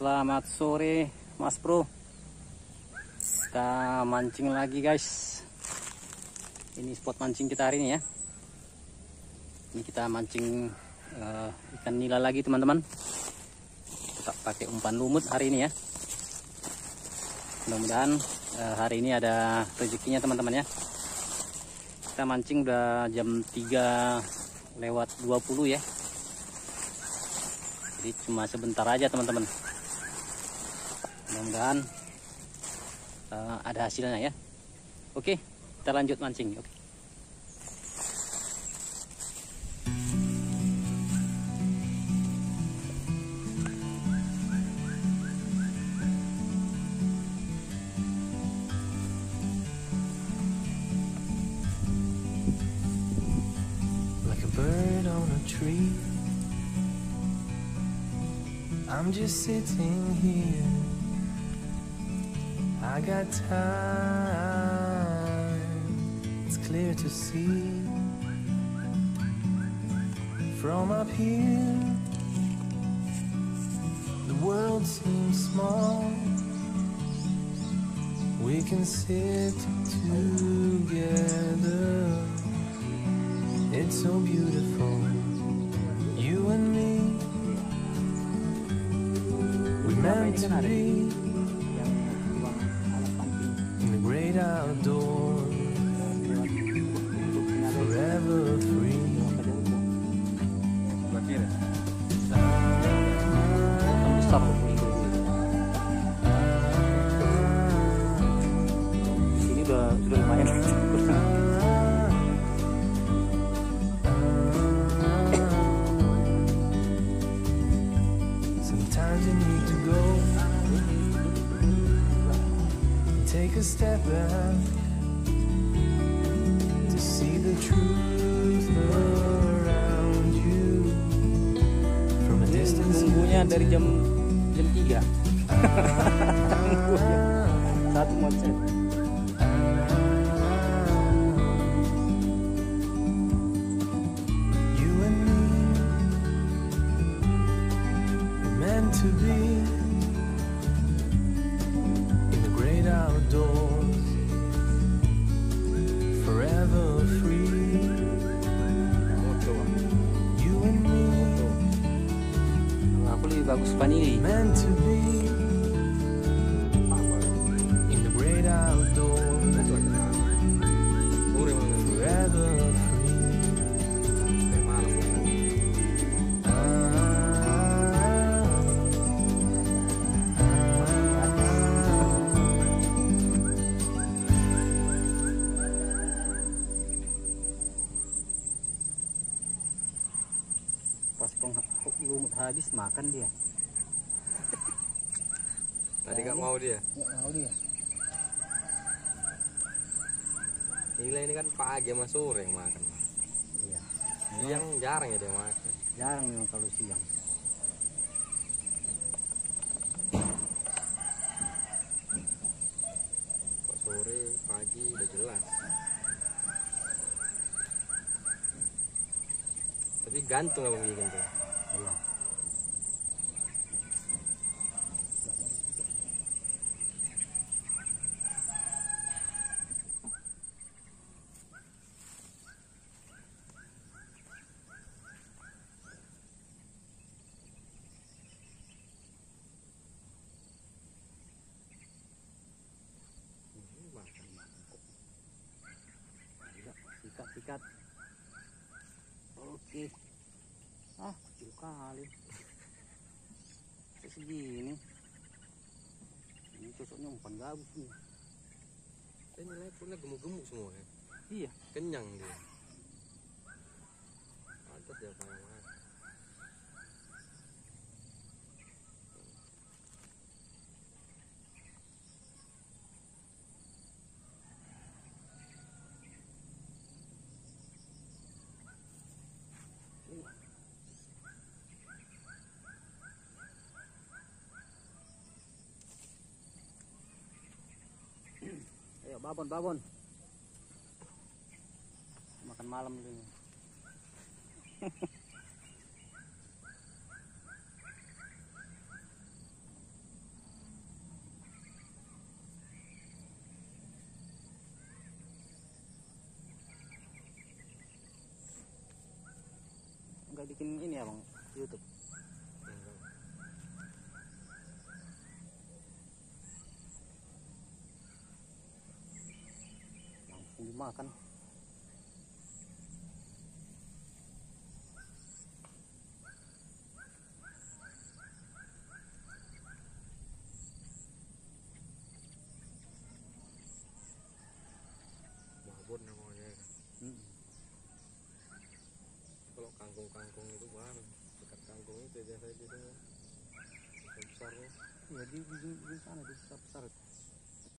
Selamat sore Mas Bro. Kita mancing lagi guys. Ini spot mancing kita hari ini ya. Ini kita mancing ikan nila lagi teman-teman. Kita pakai umpan lumut hari ini ya. Mudah-mudahan hari ini ada rezekinya teman-teman ya. Kita mancing udah jam 3:20 ya. Jadi cuma sebentar aja teman-teman. Mudah-mudahan ada hasilnya ya. Oke, kita lanjut mancing. Oke. Like a bird on a tree, I'm just sitting here. I got time, it's clear to see. From up here, the world seems small. We can sit together. It's so beautiful, you and me. We meant to be in the great outdoors, forever free. Ini sudah lumayan. Sometimes you need to go, take a step back to see the truth around you. From a distance, Nunggunya dari jam 3. Satu macet. you and me, we're meant to be in the great outdoors, forever free. You and me, Aku lebih bagus vanili. meant to be in the great outdoors, forever free. Pas lumut habis makan dia. Tadi gak mau dia. Nggak mau dia. Nilai ini kan pagi sama sore yang makan. Iya. Siang jarang ya dia makan. Jarang memang kalau siang. Kok sore, pagi udah jelas. Tapi gantung abang bikin tuh. Iya. Sikat. Oke. Kecil kali. Segini. Ini cocoknya umpan gabus nih. Tapi nilai punnya gemuk-gemuk semua ya. Iya. Kenyang dia. Atas dia pengen makan. Ayo babon. Makan malam dulu. nggak bikin ini ya bang, YouTube? Enggak. Langsung dimakan. Babon namanya kan. Kalau kangkung-kangkung itu baru dekat kangkung itu biasa di sana besarnya. Ya di sana di besar besar.